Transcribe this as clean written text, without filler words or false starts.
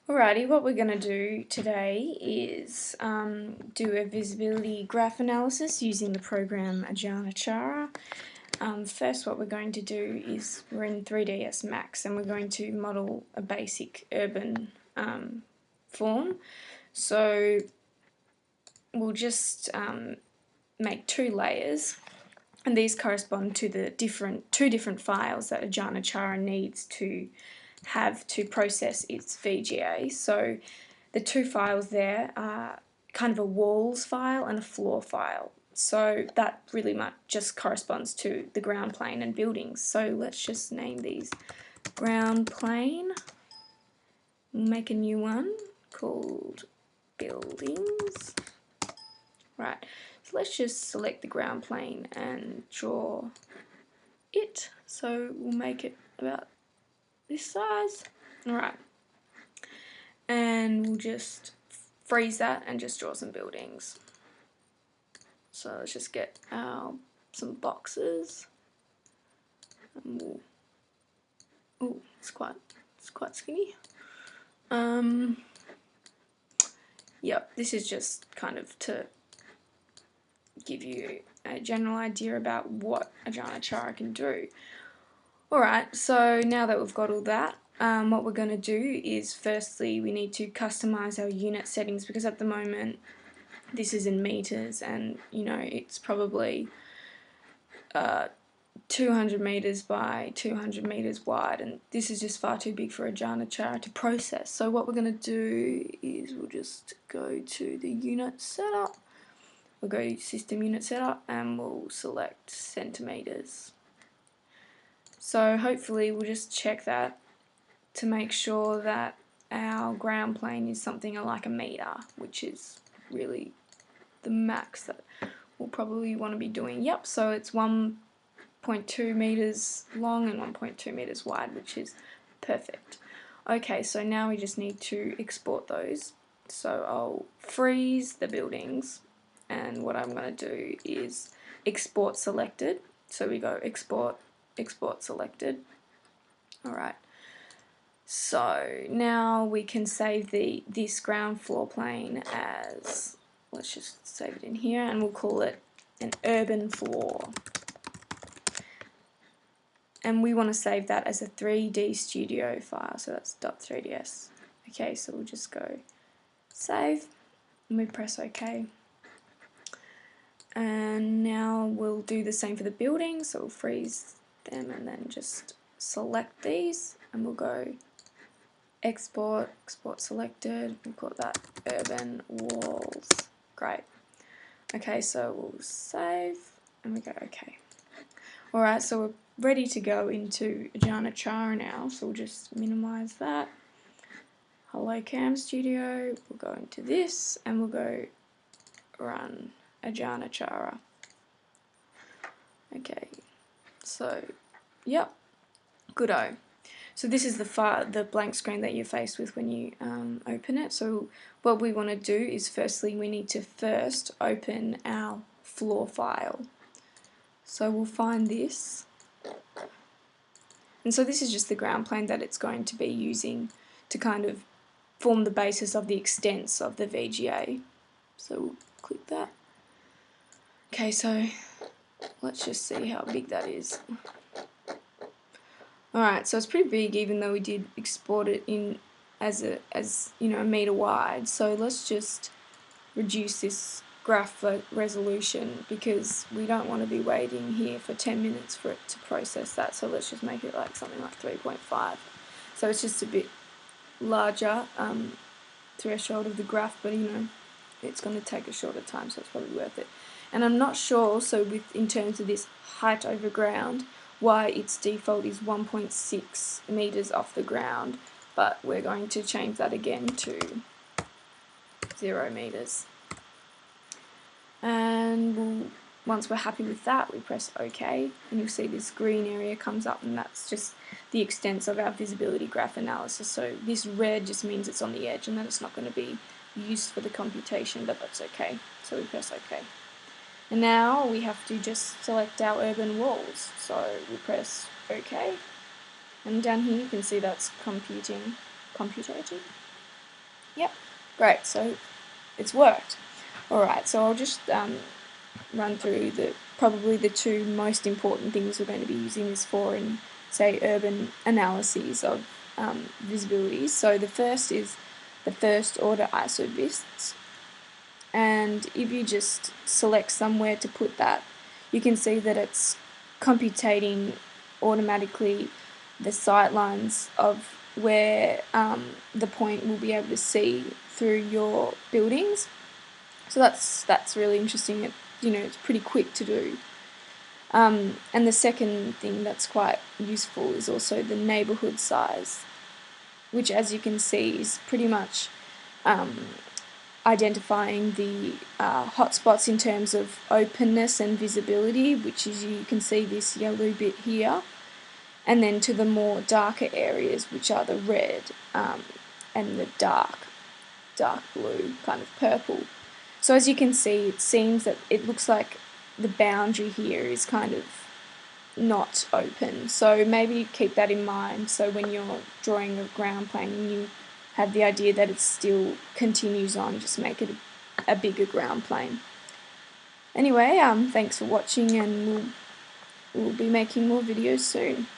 Alrighty, what we're going to do today is do a visibility graph analysis using the program Ajanachara. First, what we're going to do is we're in 3ds Max and we're going to model a basic urban form. So we'll just make 2 layers, and these correspond to the two different files that Ajanachara needs to have to process its VGA. So the 2 files there are kind of a walls file and a floor file. So that really much just corresponds to the ground plane and buildings. So let's just name these ground plane. We'll make a new one called buildings. Right, so let's just select the ground plane and draw it. So we'll make it about this size. Alright, and we'll just freeze that and just draw some buildings. So let's just get some boxes. And it's quite skinny. Yep, this is just kind of to give you a general idea about what Ajanachara can do. Alright, so now that we've got all that, what we're going to do is firstly we need to customize our unit settings, because at the moment this is in meters and it's probably 200 meters by 200 meters wide, and this is just far too big for Ajanachara to process. So what we're going to do is we'll just go to the unit setup. We'll go to system unit setup and we'll select centimeters. So hopefully we'll just check that to make sure that our ground plane is something like a meter, which is really the max that we'll probably want to be doing. Yep, so it's 1.2 meters long and 1.2 meters wide, which is perfect. Okay, so now we just need to export those. So I'll freeze the buildings, and what I'm going to do is export selected. So we go export, export selected. Alright, so now we can save this ground floor plane as, let's just save it in here, and we'll call it an urban floor. And we want to save that as a 3D Studio file, so that's .3ds. Okay, so we'll just go save, and we press OK. And now we'll do the same for the buildings, so we'll freeze them and then just select these, and we'll go export, export selected, we'll call that urban walls. Great. Okay, so we'll save, and we go OK. Alright, so we're ready to go into Ajanachara now, so we'll just minimize that. Hello Cam Studio, we'll go into this and we'll go run Ajanachara. Okay, so yep, good-o. So this is the blank screen that you're faced with when you open it. So what we want to do is firstly we need to first open our floor file. So we'll find this, and so this is just the ground plane that it's going to be using to kind of form the basis of the extents of the VGA. So we'll click that. Okay, so let's just see how big that is. Alright, so it's pretty big, even though we did export it in as a meter wide. So let's just reduce this graph resolution, because we don't want to be waiting here for 10 minutes for it to process that. So let's just make it like something like 3.5. So it's just a bit larger threshold of the graph, but it's going to take a shorter time, so it's probably worth it. And I'm not sure also in terms of this height over ground why its default is 1.6 meters off the ground, but we're going to change that again to 0 meters. And once we're happy with that, we press OK, and you'll see this green area comes up, and that's just the extents of our visibility graph analysis. So this red just means it's on the edge and that it's not going to be used for the computation, but that's okay. So we press OK. And now we have to just select our urban walls. So we press OK, and down here you can see that's computing. Yep, great, so it's worked. Alright, so I'll just run through probably the two most important things we're going to be using this for in, say, urban analyses of visibilities. So the first is the first order isovists, and if you just select somewhere to put that, you can see that it's computing automatically the sightlines of where the point will be able to see through your buildings. So that's really interesting. It's pretty quick to do. And the second thing that's quite useful is also the neighbourhood size, which, as you can see, is pretty much identifying the hotspots in terms of openness and visibility, which is, you can see this yellow bit here, and then to the more darker areas, which are the red and the dark blue, kind of purple. So as you can see, it seems that it looks like the boundary here is kind of not open. So maybe keep that in mind, so when you're drawing a ground plane and you have the idea that it still continues on, just make it a bigger ground plane. Anyway, thanks for watching, and we'll be making more videos soon.